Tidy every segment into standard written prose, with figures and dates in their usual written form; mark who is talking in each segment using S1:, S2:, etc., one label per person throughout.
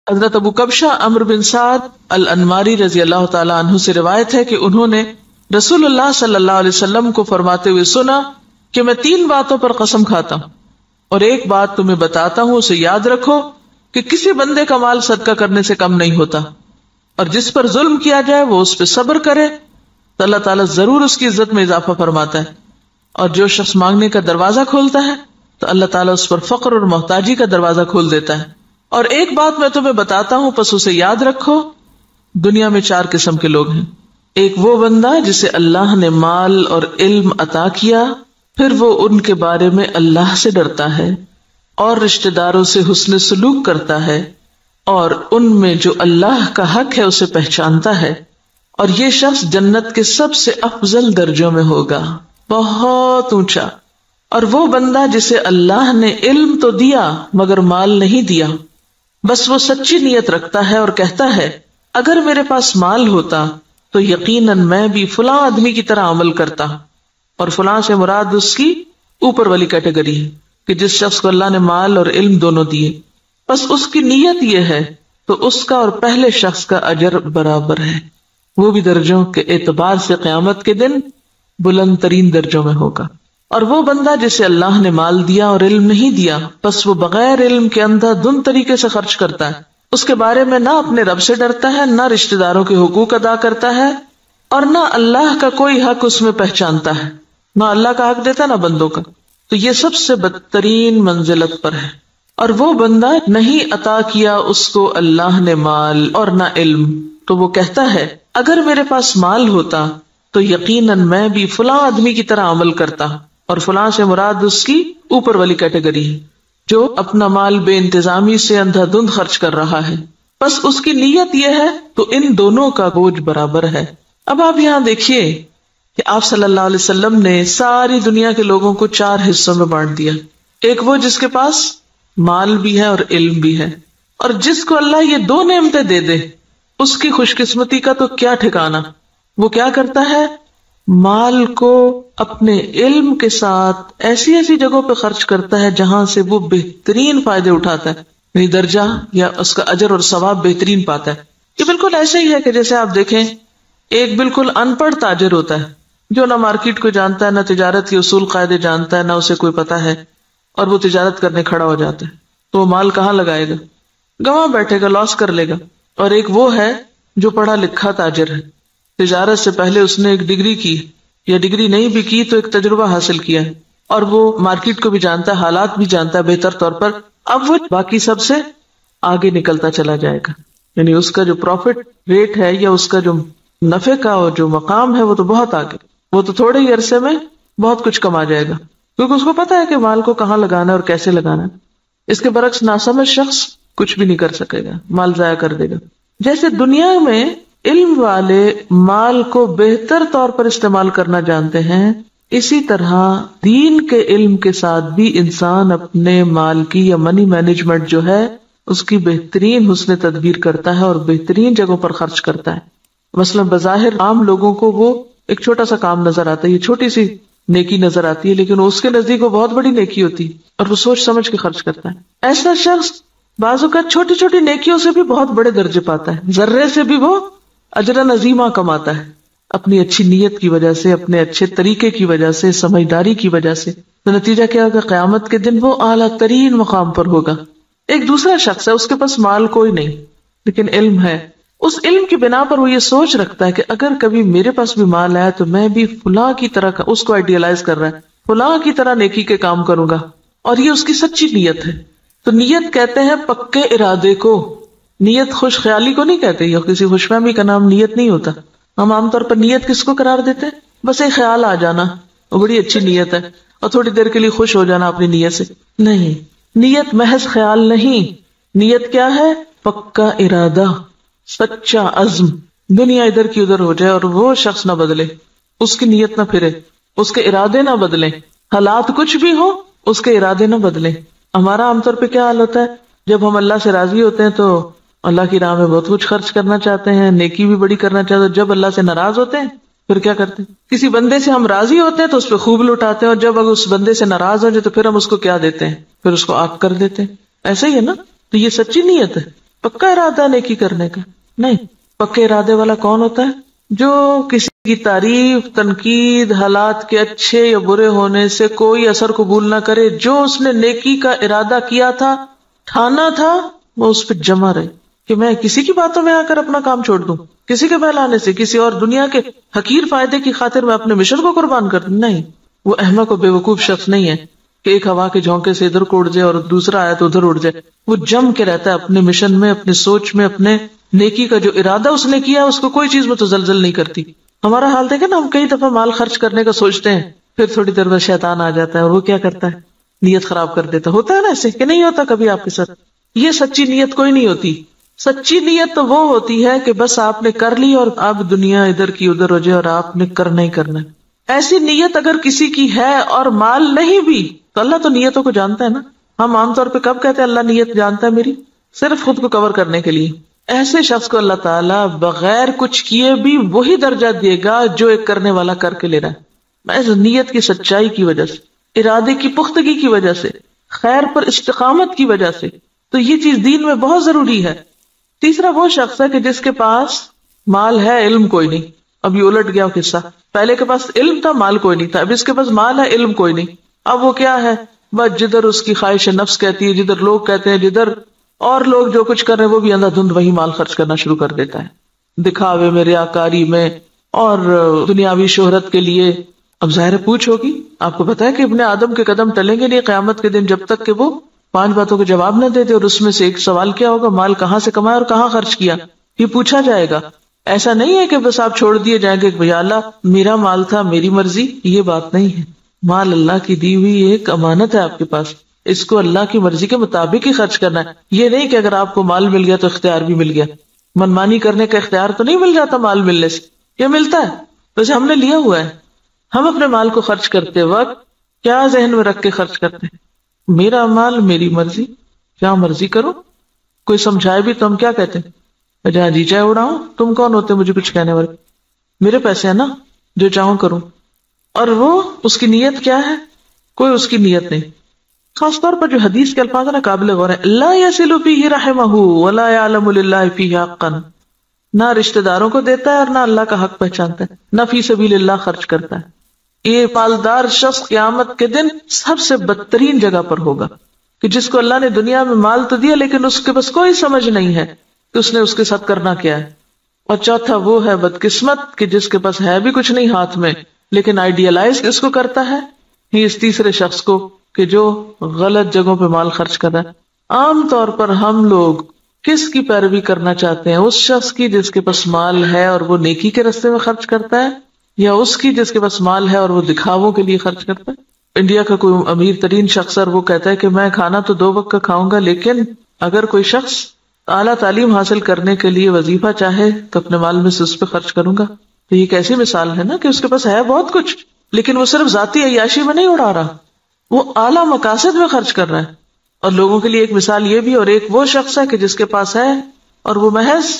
S1: حضرت ابو کبشہ عمرو بن سعد الانماری رضی اللہ تعالی عنہ سے روایت ہے کہ انہوں نے رسول اللہ صلی اللہ علیہ وسلم کو فرماتے ہوئے سنا کہ میں 3 باتوں پر قسم کھاتا ہوں اور ایک بات تمہیں بتاتا ہوں، اسے یاد رکھو کہ کسی بندے کا مال صدقہ کرنے سے کم نہیں ہوتا، اور جس پر ظلم کیا جائے وہ اس پہ صبر کرے تو اللہ تعالیٰ ضرور اس کی عزت میں اضافہ فرماتا ہے، اور جو شخص مانگنے کا دروازہ کھولتا ہے تو اللہ تعالیٰ اس پر فقر اور محتاجی کا دروازہ کھول دیتا ہے۔ اور ایک بات میں تمہیں بتاتا ہوں، پس اسے یاد رکھو، دنیا میں 4 قسم کے لوگ ہیں۔ ایک وہ بندہ جسے اللہ نے مال اور علم عطا کیا، پھر وہ ان کے بارے میں اللہ سے ڈرتا ہے اور رشتہ داروں سے حسن سلوک کرتا ہے، اور ان میں جو اللہ کا حق ہے اسے پہچانتا ہے، اور یہ شخص جنت کے سب سے افضل درجوں میں ہوگا، بہت اونچا۔ اور وہ بندہ جسے اللہ نے علم تو دیا مگر مال نہیں دیا، بس وہ سچی نیت رکھتا ہے اور کہتا ہے اگر میرے پاس مال ہوتا تو یقیناً میں بھی فلاں آدمی کی طرح عمل کرتا، اور فلاں سے مراد اس کی اوپر والی کیٹیگری ہے کہ جس شخص کو اللہ نے مال اور علم دونوں دیے، بس اس کی نیت یہ ہے تو اس کا اور پہلے شخص کا اجر برابر ہے، وہ بھی درجوں کے اعتبار سے قیامت کے دن بلند ترین درجوں میں ہوگا۔ اور وہ بندہ جسے اللہ نے مال دیا اور علم نہیں دیا، بس وہ بغیر علم کے اندھا دھند طریقے سے خرچ کرتا ہے، اس کے بارے میں نہ اپنے رب سے ڈرتا ہے، نہ رشتہ داروں کے حقوق ادا کرتا ہے، اور نہ اللہ کا کوئی حق اس میں پہچانتا ہے، نہ اللہ کا حق دیتا نہ بندوں کا، تو یہ سب سے بدترین منزلت پر ہے۔ اور وہ بندہ نہیں عطا کیا اس کو اللہ نے مال اور نہ علم، تو وہ کہتا ہے اگر میرے پاس مال ہوتا تو یقیناً میں بھی فلاں آدمی کی طرح عمل کرتا، اور فلاں سے مراد اس کی اوپر والی کیٹیگری ہے جو اپنا مال بے انتظامی سے اندھا دھند خرچ کر رہا ہے، بس اس کی نیت یہ ہے تو ان دونوں کا بوجھ برابر ہے۔ اب آپ یہاں دیکھیے کہ آپ صلی اللہ علیہ وسلم نے ساری دنیا کے لوگوں کو 4 حصوں میں بانٹ دیا۔ ایک وہ جس کے پاس مال بھی ہے اور علم بھی ہے، اور جس کو اللہ یہ 2 نعمتیں دے دے اس کی خوش قسمتی کا تو کیا ٹھکانا۔ وہ کیا کرتا ہے، مال کو اپنے علم کے ساتھ ایسی ایسی جگہوں پہ خرچ کرتا ہے جہاں سے وہ بہترین فائدے اٹھاتا ہے، یعنی درجہ یا اس کا اجر اور ثواب بہترین پاتا ہے۔ یہ بالکل ایسے ہی ہے کہ جیسے آپ دیکھیں ایک بالکل ان پڑھ تاجر ہوتا ہے جو نہ مارکیٹ کو جانتا ہے، نہ تجارت کے اصول قاعدے جانتا ہے، نہ اسے کوئی پتا ہے، اور وہ تجارت کرنے کھڑا ہو جاتا ہے، تو وہ مال کہاں لگائے گا، گواں بیٹھے گا، لاس کر لے گا۔ اور ایک وہ ہے جو پڑھا لکھا تاجر ہے، تجارت سے پہلے اس نے ایک ڈگری کی، یا ڈگری نہیں بھی کی تو ایک تجربہ حاصل کیا ہے، اور وہ مارکیٹ کو بھی جانتا ہے، حالات بھی جانتا ہے بہتر طور پر، اب وہ باقی سب سے آگے نکلتا چلا جائے گا، یعنی اس کا جو پروفٹ ریٹ ہے یا اس کا جو نفع کا جو مقام ہے وہ تو بہت آگے، وہ تو تھوڑے ہی عرصے میں بہت کچھ کما جائے گا، کیونکہ اس کو پتا ہے کہ مال کو کہاں لگانا ہے اور کیسے لگانا ہے۔ اس کے برعکس ناسمجھ شخص کچھ بھی نہیں کر سکے گا، مال ضائع کر دے گا۔ جیسے دنیا میں علم والے مال کو بہتر طور پر استعمال کرنا جانتے ہیں، اسی طرح دین کے علم کے ساتھ بھی انسان اپنے مال کی یا منی مینجمنٹ جو ہے اس کی بہترین حسن تدبیر کرتا ہے اور بہترین جگہوں پر خرچ کرتا ہے۔ مثلا بظاہر عام لوگوں کو وہ ایک چھوٹا سا کام نظر آتا ہے، یہ چھوٹی سی نیکی نظر آتی ہے، لیکن اس کے نزدیک وہ بہت بڑی نیکی ہوتی ہے اور وہ سوچ سمجھ کے خرچ کرتا ہے۔ ایسا شخص بعض اوقات چھوٹی چھوٹی نیکیوں سے بھی بہت بڑے درجے پاتا ہے، ذرے سے بھی وہ اجر عظیمہ کماتا ہے، اپنی اچھی نیت کی وجہ سے، اپنے اچھے طریقے کی وجہ سے، سمجھداری کی وجہ سے۔ تو نتیجہ کیا ہوگا، قیامت کے دن وہ اعلیٰ ترین مقام پر ہوگا۔ ایک دوسرا شخص ہے، اس کے پاس مال کوئی نہیں لیکن علم ہے، اس علم کی بنا پر وہ یہ سوچ رکھتا ہے کہ اگر کبھی میرے پاس بھی مال آیا تو میں بھی فلاں کی طرح، اس کو آئیڈیالائز کر رہا ہے، فلاں کی طرح نیکی کے کام کروں گا، اور یہ اس کی سچی نیت ہے۔ تو نیت کہتے ہیں پکے ارادے کو، نیت خوش خیالی کو نہیں کہتے، یا کسی خوش فہمی کا نام نیت نہیں ہوتا۔ ہم عام طور پر نیت کس کو قرار دیتے ہیں، بس ایک خیال آ جانا وہ بڑی اچھی نیت ہے اور تھوڑی دیر کے لیے خوش ہو جانا اپنی نیت سے، نہیں، نیت محض خیال نہیں، نیت کیا ہے، پکا ارادہ، سچا عزم۔ دنیا ادھر کی ادھر ہو جائے اور وہ شخص نہ بدلے، اس کی نیت نہ پھرے، اس کے ارادے نہ بدلیں، حالات کچھ بھی ہو اس کے ارادے نہ بدلیں۔ ہمارا عام طور پہ کیا حال ہوتا ہے، جب ہم اللہ سے راضی ہوتے ہیں تو اللہ کی راہ میں بہت کچھ خرچ کرنا چاہتے ہیں، نیکی بھی بڑی کرنا چاہتے ہیں، جب اللہ سے ناراض ہوتے ہیں پھر کیا کرتے ہیں، کسی بندے سے ہم راضی ہوتے ہیں تو اس پہ خوب لٹاتے ہیں، اور جب اگر اس بندے سے ناراض ہو جائے تو پھر ہم اس کو کیا دیتے ہیں، پھر اس کو آگ کر دیتے ہیں۔ ایسا ہی ہے نا، تو یہ سچی نیت ہے۔ پکا ارادہ نیکی کرنے کا نہیں. پکے ارادے والا کون ہوتا ہے؟ جو کسی کی تعریف، تنقید، حالات کے اچھے یا برے ہونے سے کوئی اثر قبول نہ کرے. جو اس نے نیکی کا ارادہ کیا تھا، ٹھانا تھا، وہ اس پہ جمع رہے کہ میں کسی کی باتوں میں آ کر اپنا کام چھوڑ دوں، کسی کے بہلانے سے، کسی اور دنیا کے حقیر فائدے کی خاطر میں اپنے مشن کو قربان کر دوں. نہیں، وہ احمق و بے وقوف شخص نہیں ہے کہ ایک ہوا کے جھونکے سے ادھر کو اڑ جائے اور دوسرا آیا تو ادھر اڑ جائے. وہ جم کے رہتا ہے اپنے مشن میں، اپنے سوچ میں، اپنے نیکی کا جو ارادہ اس نے کیا اس کو کوئی چیز متزلزل نہیں کرتی. ہمارا حال دیکھیں نا، ہم کئی دفعہ مال خرچ کرنے کا سوچتے ہیں، پھر تھوڑی دیر بعد شیطان آ جاتا ہے اور وہ کیا کرتا ہے؟ نیت خراب کر دیتا. ہوتا ہے نا ایسے کہ نہیں ہوتا کبھی آپ کے ساتھ؟ یہ سچی نیت کوئی نہیں ہوتی. سچی نیت تو وہ ہوتی ہے کہ بس آپ نے کر لی اور اب دنیا ادھر کی ادھر ہو جائے اور آپ نے کرنا ہی کرنا ہے. ایسی نیت اگر کسی کی ہے اور مال نہیں بھی تو اللہ تو نیتوں کو جانتا ہے نا. ہم عام طور پہ کب کہتے ہیں اللہ نیت جانتا ہے میری؟ صرف خود کو کور کرنے کے لیے. ایسے شخص کو اللہ تعالیٰ بغیر کچھ کیے بھی وہی درجہ دے گا جو ایک کرنے والا کر کے لے رہا ہے، محض نیت کی سچائی کی وجہ سے، ارادے کی پختگی کی وجہ سے، خیر پر استقامت کی وجہ سے. تو یہ چیز دین میں بہت ضروری ہے. تیسرا وہ شخص ہے کہ جس کے پاس مال ہے، علم کوئی نہیں. اب یہ الٹ گیا قصہ، پہلے کے پاس علم تھا، مال کوئی نہیں تھا. اب اس کے پاس مال ہے، علم کوئی نہیں. اب وہ کیا ہے؟ بس جدھر اس کی خواہش نفس کہتی ہے، جدھر لوگ کہتے ہیں، جدھر اور لوگ جو کچھ کر رہے ہیں وہ بھی اندھا دھند وہی مال خرچ کرنا شروع کر دیتا ہے، دکھاوے میں، ریاکاری میں اور دنیاوی شہرت کے لیے. اب ظاہر پوچھ ہوگی. آپ کو پتا ہے کہ ابن آدم کے قدم ٹلیں گے نہیں قیامت کے دن جب تک کہ وہ 5 باتوں کے جواب نہ دیتے. اور اس میں سے ایک سوال کیا ہوگا؟ مال کہاں سے کمایا اور کہاں خرچ کیا، یہ پوچھا جائے گا. ایسا نہیں ہے کہ بس آپ چھوڑ دیے جائیں گے کہ اللہ میرا مال تھا، میری مرضی. یہ بات نہیں ہے. مال اللہ کی دی ہوئی ایک امانت ہے آپ کے پاس، اس کو اللہ کی مرضی کے مطابق ہی خرچ کرنا ہے. یہ نہیں کہ اگر آپ کو مال مل گیا تو اختیار بھی مل گیا. منمانی کرنے کا اختیار تو نہیں مل جاتا مال ملنے سے. یہ ملتا ہے ویسے ہم نے لیا ہوا ہے. ہم اپنے مال کو خرچ کرتے وقت کیا ذہن میں رکھ کے خرچ کرتے ہیں؟ میرا مال، میری مرضی، کیا مرضی کرو. کوئی سمجھائے بھی تو ہم کیا کہتے ہیں؟ جہاں جی چاہے اڑاؤں. تم کون ہوتے مجھے کچھ کہنے والے؟ میرے پیسے ہیں نا، جو چاہوں کروں. اور وہ اس کی نیت کیا ہے؟ کوئی اس کی نیت نہیں. خاص طور پر جو حدیث کے الفاظ ہیں نا قابل غور ہیں. لا يصل فيه رحمه ولا يعلم لله فيه حقا. نہ رشتہ داروں کو دیتا ہے اور نہ اللہ کا حق پہچانتا ہے، نہ فی سبیل اللہ خرچ کرتا ہے. یہ مالدار شخص قیامت کے دن سب سے بدترین جگہ پر ہوگا کہ جس کو اللہ نے دنیا میں مال تو دیا لیکن اس کے پاس کوئی سمجھ نہیں ہے کہ اس نے اس کے ساتھ کرنا کیا ہے. اور چوتھا وہ ہے بدقسمت کہ جس کے پاس ہے بھی کچھ نہیں ہاتھ میں لیکن آئیڈیالائز اس کو کرتا ہے. ہی اس تیسرے شخص کو کہ جو غلط جگہوں پہ مال خرچ کر رہا ہے. عام طور پر ہم لوگ کس کی پیروی کرنا چاہتے ہیں؟ اس شخص کی جس کے پاس مال ہے اور وہ نیکی کے راستے میں خرچ کرتا ہے، یا اس کی جس کے پاس مال ہے اور وہ دکھاووں کے لیے خرچ کرتا ہے؟ انڈیا کا کوئی امیر ترین شخص اور وہ کہتا ہے کہ میں کھانا تو 2 وقت کا کھاؤں گا، لیکن اگر کوئی شخص اعلیٰ تعلیم حاصل کرنے کے لیے وظیفہ چاہے تو اپنے مال میں سے اس پہ خرچ کروں گا. تو یہ ایک ایسی مثال ہے نا کہ اس کے پاس ہے بہت کچھ لیکن وہ صرف ذاتی عیاشی میں نہیں اڑا رہا، وہ اعلیٰ مقاصد میں خرچ کر رہا ہے. اور لوگوں کے لیے ایک مثال یہ بھی، اور ایک وہ شخص ہے کہ جس کے پاس ہے اور وہ محض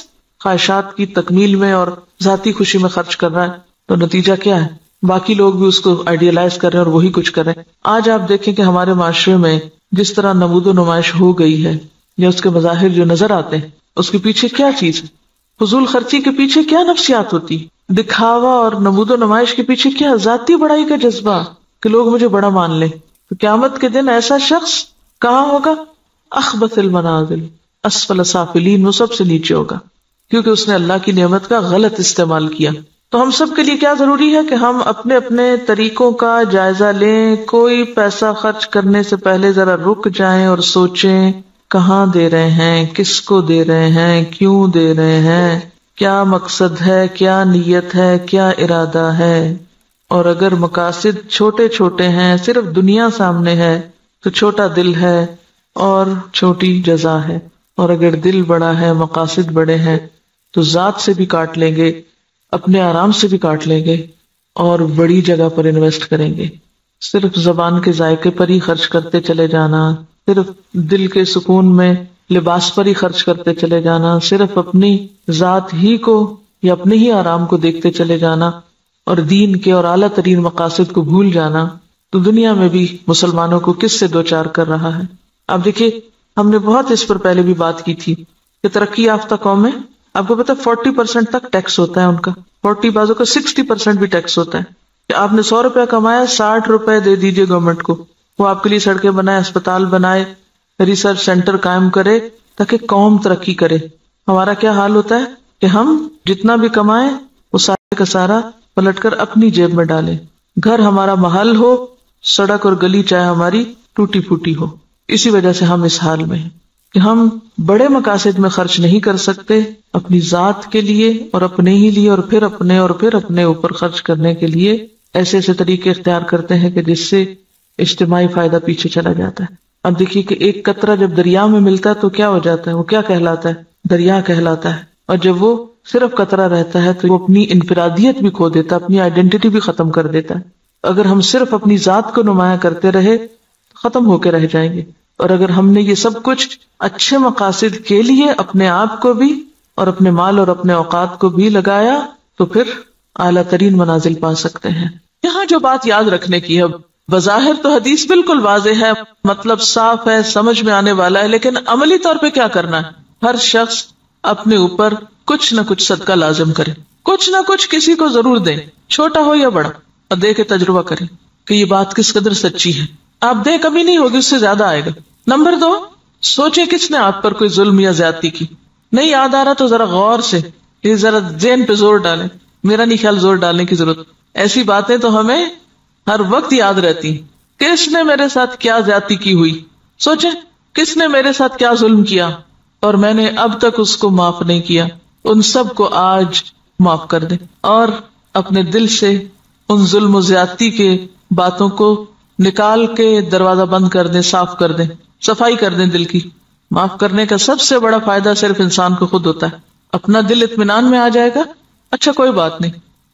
S1: خواہشات کی تکمیل میں اور ذاتی خوشی میں خرچ کر رہا ہے. تو نتیجہ کیا ہے؟ باقی لوگ بھی اس کو آئیڈیالائز کر رہے ہیں اور وہی کچھ کر رہے ہیں. آج آپ دیکھیں کہ ہمارے معاشرے میں جس طرح نمود و نمائش ہو گئی ہے یا اس کے مظاہر جو نظر آتے ہیں، اس کے پیچھے کیا چیز ہے؟ فضول خرچی کے پیچھے کیا نفسیات ہوتی؟ دکھاوا اور نمود و نمائش کے پیچھے کیا ذاتی بڑائی کا جذبہ کہ لوگ مجھے بڑا مان لیں. تو قیامت کے دن ایسا شخص کہاں ہوگا؟ اخبث المنازل، اسفل سافلین، وہ سب سے نیچے ہوگا کیونکہ اس نے اللہ کی نعمت کا غلط استعمال کیا. تو ہم سب کے لیے کیا ضروری ہے کہ ہم اپنے اپنے طریقوں کا جائزہ لیں. کوئی پیسہ خرچ کرنے سے پہلے ذرا رک جائیں اور سوچیں کہاں دے رہے ہیں، کس کو دے رہے ہیں، کیوں دے رہے ہیں، کیا مقصد ہے، کیا نیت ہے، کیا ارادہ ہے. اور اگر مقاصد چھوٹے چھوٹے ہیں، صرف دنیا سامنے ہے تو چھوٹا دل ہے اور چھوٹی جزا ہے. اور اگر دل بڑا ہے، مقاصد بڑے ہیں تو ذات سے بھی کاٹ لیں گے، اپنے آرام سے بھی کاٹ لیں گے اور بڑی جگہ پر انویسٹ کریں گے. صرف زبان کے ذائقے پر ہی خرچ کرتے چلے جانا، صرف دل کے سکون میں لباس پر ہی خرچ کرتے چلے جانا، صرف اپنی ذات ہی کو یا اپنے ہی آرام کو دیکھتے چلے جانا اور دین کے اور اعلیٰ ترین مقاصد کو بھول جانا، تو دنیا میں بھی مسلمانوں کو کس سے دوچار کر رہا ہے. اب دیکھیے، ہم نے بہت اس پر پہلے بھی بات کی تھی کہ کہ ترقی یافتہ قومیں، آپ کو پتا 40% تک ٹیکس ہوتا ہے ان کا، 40 بازوں کا 60% بھی ٹیکس ہوتا ہے کہ آپ نے 100 روپے کمایا 60 روپے دے دیجئے گورنمنٹ کو، وہ آپ کے لیے سڑکیں بنائے، اسپتال بنائے، ریسرچ سینٹر قائم کرے تاکہ قوم ترقی کرے۔ ہمارا کیا حال ہوتا ہے کہ ہم جتنا بھی کمائیں وہ سارے کا سارا پلٹ کر اپنی جیب میں ڈالیں، گھر ہمارا محل ہو، سڑک اور گلی چاہے ہماری ٹوٹی پھوٹی ہو۔ اسی وجہ سے ہم اس حال میں ہیں کہ ہم بڑے مقاصد میں خرچ نہیں کر سکتے، اپنی ذات کے لیے اور اپنے ہی لیے، اور پھر اپنے اوپر خرچ کرنے کے لیے ایسے ایسے طریقے اختیار کرتے ہیں کہ جس سے اجتماعی فائدہ پیچھے چلا جاتا ہے۔ اب دیکھیے کہ ایک قطرہ جب دریا میں ملتا ہے تو کیا ہو جاتا ہے، وہ کیا کہلاتا ہے، دریا کہلاتا ہے، اور جب وہ صرف قطرہ رہتا ہے تو وہ اپنی انفرادیت بھی کھو دیتا ہے، اپنی آئیڈینٹی بھی ختم کر دیتا ہے۔ اگر ہم صرف اپنی ذات کو نمایاں کرتے رہے ختم ہو کے رہ جائیں گے، اور اگر ہم نے یہ سب کچھ اچھے مقاصد کے لیے اپنے آپ کو بھی اور اپنے مال اور اپنے اوقات کو بھی لگایا تو پھر اعلیٰ ترین منازل پا سکتے ہیں۔ یہاں جو بات یاد رکھنے کی ہے، بظاہر تو حدیث بالکل واضح ہے، مطلب صاف ہے، سمجھ میں آنے والا ہے، لیکن عملی طور پہ کیا کرنا ہے؟ ہر شخص اپنے اوپر کچھ نہ کچھ صدقہ لازم کرے، کچھ نہ کچھ کسی کو ضرور دیں، چھوٹا ہو یا بڑا، اور دے کے تجربہ کریں کہ یہ بات کس قدر سچی ہے۔ آپ دے کمی نہیں ہوگی، اس سے زیادہ آئے گا۔ نمبر 2، سوچے کس نے آپ پر کوئی ظلم یا زیادتی کی، نہیں یاد آ رہا تو ذرا غور سے یہ ذرا ذہن پہ زور ڈالیں۔ میرا نہیں خیال زور ڈالنے کی ضرورت، ایسی باتیں تو ہمیں ہر وقت یاد رہتی، کس نے میرے ساتھ کیا زیادتی کی ہوئی، سوچیں کس نے میرے ساتھ کیا ظلم کیا اور میں نے اب تک اس کو معاف نہیں کیا، ان سب کو آج معاف کر دیں، اور اپنے دل سے ان ظلم و زیادتی کے باتوں کو نکال کے دروازہ بند کر دیں، صاف کر دیں، صفائی کر دیں دل کی۔ معاف کرنے کا سب سے بڑا فائدہ صرف انسان کو خود ہوتا ہے، اپنا دل اطمینان میں آ جائے گا، اچھا کوئی بات نہیں،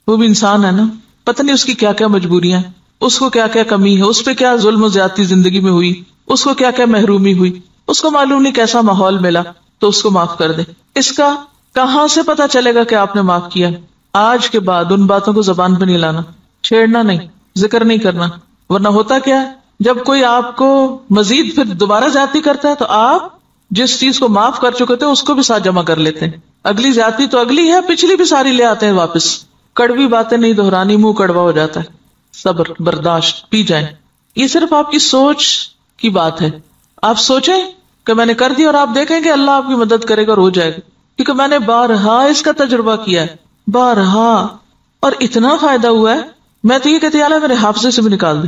S1: وہ بھی انسان ہے نا، پتہ نہیں اس کی کیا کیا مجبوریاں، اس کو کیا کیا کمی ہے، اس پہ کیا ظلم و زیادتی زندگی میں ہوئی، اس کو کیا کیا محرومی ہوئی، اس کو معلوم نہیں کیسا ماحول ملا، تو اس کو معاف کر دیں۔ اس کا کہاں سے پتا چلے گا کہ آپ نے معاف کیا؟ آج کے بعد ان باتوں کو زبان پہ نہیں لانا، چھیڑنا نہیں، ذکر نہیں کرنا، ورنہ ہوتا کیا ہے، جب کوئی آپ کو مزید پھر دوبارہ زیادتی کرتا ہے تو آپ جس چیز کو معاف کر چکے تھے اس کو بھی ساتھ جمع کر لیتے ہیں، اگلی زیادتی تو اگلی ہے، پچھلی بھی ساری لے آتے ہیں واپس۔ کڑوی باتیں نہیں دہرانی، منہ کڑوا ہو جاتا ہے، صبر برداشت، پی جائیں۔ یہ صرف آپ کی سوچ کی بات ہے، آپ سوچیں کہ میں نے کر دی، اور آپ دیکھیں کہ اللہ آپ کی مدد کرے گا اور ہو جائے گا، کیونکہ میں نے بارہا اس کا تجربہ کیا ہے، بارہا، اور اتنا فائدہ ہوا ہے، میں تو یہ کہتی اللہ میرے حافظے سے بھی نکال دے،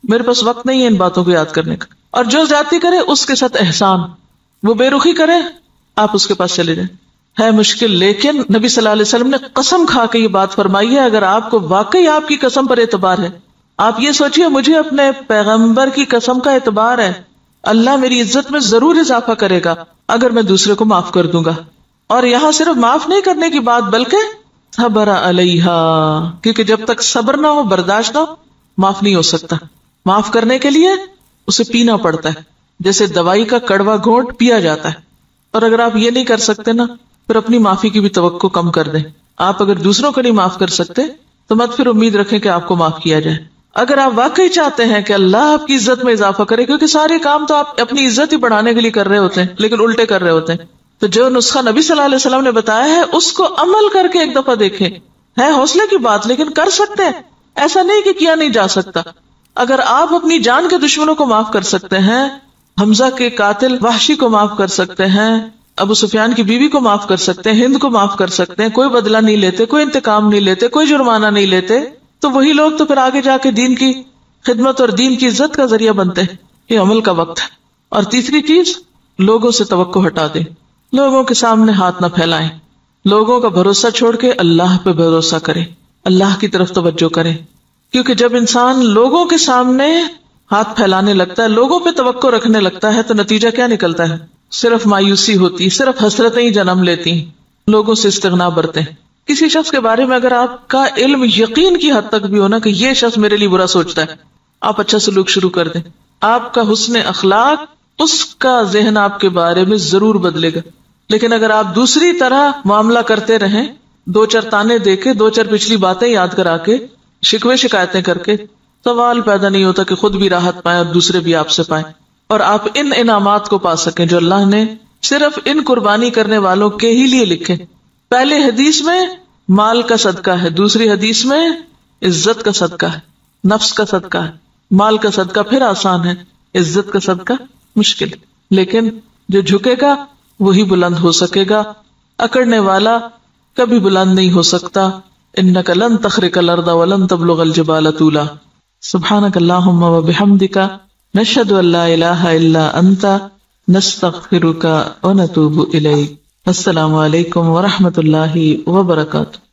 S1: میرے پاس وقت نہیں ہے ان باتوں کو یاد کرنے کا۔ اور جو زیادتی کرے اس کے ساتھ احسان، وہ بے رخی کرے، آپ اس کے پاس چلے جائیں، ہے مشکل، لیکن نبی صلی اللہ علیہ وسلم نے قسم کھا کے یہ بات فرمائی ہے، اگر آپ کو واقعی آپ کی قسم پر اعتبار ہے، آپ یہ سوچیے مجھے اپنے پیغمبر کی قسم کا اعتبار ہے، اللہ میری عزت میں ضرور اضافہ کرے گا اگر میں دوسرے کو معاف کر دوں گا۔ اور یہاں صرف معاف نہیں کرنے کی بات بلکہ صبر علیہا، کیونکہ جب تک صبر نہ ہو، برداشت نہ ہو، معاف نہیں ہو سکتا۔ معاف کرنے کے لیے اسے پینا پڑتا ہے، جیسے دوائی کا کڑوا گھونٹ پیا جاتا ہے، اور اگر آپ یہ نہیں کر سکتے نا، پھر اپنی معافی کی بھی توقع کم کر دیں۔ آپ اگر دوسروں کو نہیں معاف کر سکتے تو مت پھر امید رکھیں کہ آپ کو معاف کیا جائے۔ اگر آپ واقعی چاہتے ہیں کہ اللہ آپ کی عزت میں اضافہ کرے، کیونکہ سارے کام تو آپ اپنی عزت ہی بڑھانے کے لیے کر رہے ہوتے ہیں لیکن الٹے کر رہے ہوتے ہیں، تو جو نسخہ نبی صلی اللہ علیہ وسلم نے بتایا ہے اس کو عمل کر کے ایک دفعہ دیکھیں۔ ہے حوصلے کی بات لیکن کر سکتے ہیں، ایسا نہیں کہ کیا نہیں جا سکتا۔ اگر آپ اپنی جان کے دشمنوں کو معاف کر سکتے ہیں، حمزہ کے قاتل وحشی کو معاف کر سکتے ہیں، ابو سفیان کی بیوی کو معاف کر سکتے ہیں، ہند کو معاف کر سکتے ہیں، کوئی بدلہ نہیں لیتے، کوئی انتقام نہیں لیتے، کوئی جرمانہ نہیں لیتے، تو وہی لوگ تو پھر آگے جا کے دین کی خدمت اور دین کی عزت کا ذریعہ بنتے ہیں۔ یہ عمل کا وقت ہے۔ اور تیسری چیز، لوگوں سے توقع ہٹا دیں، لوگوں کے سامنے ہاتھ نہ پھیلائیں، لوگوں کا بھروسہ چھوڑ کے اللہ پہ بھروسہ کریں، اللہ کی طرف توجہ کریں، کیونکہ جب انسان لوگوں کے سامنے ہاتھ پھیلانے لگتا ہے، لوگوں پہ توقع رکھنے لگتا ہے، تو نتیجہ کیا نکلتا ہے؟ صرف مایوسی ہوتی، صرف حسرتیں ہی جنم لیتی، لوگوں سے استغنا برتے ہیں۔ کسی شخص کے بارے میں اگر آپ کا علم یقین کی حد تک بھی ہونا کہ یہ شخص میرے لیے برا سوچتا ہے، آپ اچھا سلوک شروع کر دیں، آپ کا حسن اخلاق اس کا ذہن آپ کے بارے میں ضرور بدلے گا۔ لیکن اگر آپ دوسری طرح معاملہ کرتے رہیں، دو چار تانے دے کے، دو چار پچھلی باتیں یاد کرا کے، شکوے شکایتیں کر کے، سوال پیدا نہیں ہوتا کہ خود بھی راحت پائیں اور دوسرے بھی آپ سے پائیں، اور آپ ان انعامات کو پا سکیں جو اللہ نے صرف ان قربانی کرنے والوں کے ہی لیے لکھے. پہلے حدیث میں مال کا صدقہ ہے، دوسری حدیث میں عزت کا صدقہ ہے، نفس کا صدقہ ہے. مال کا صدقہ پھر آسان ہے، عزت کا صدقہ مشکل. لیکن جو جھکے گا وہی بلند ہو سکے گا، اکڑنے والا کبھی بلند نہیں ہو سکتا. انک لن تخرق الارض ولن تبلغ الجبال طولا. سبحانک اللہم وبحمدک نشہد ان لا الہ الا انت نستغفرک ونتوب الیک. السلام علیکم ورحمۃ اللہ وبرکاتہ.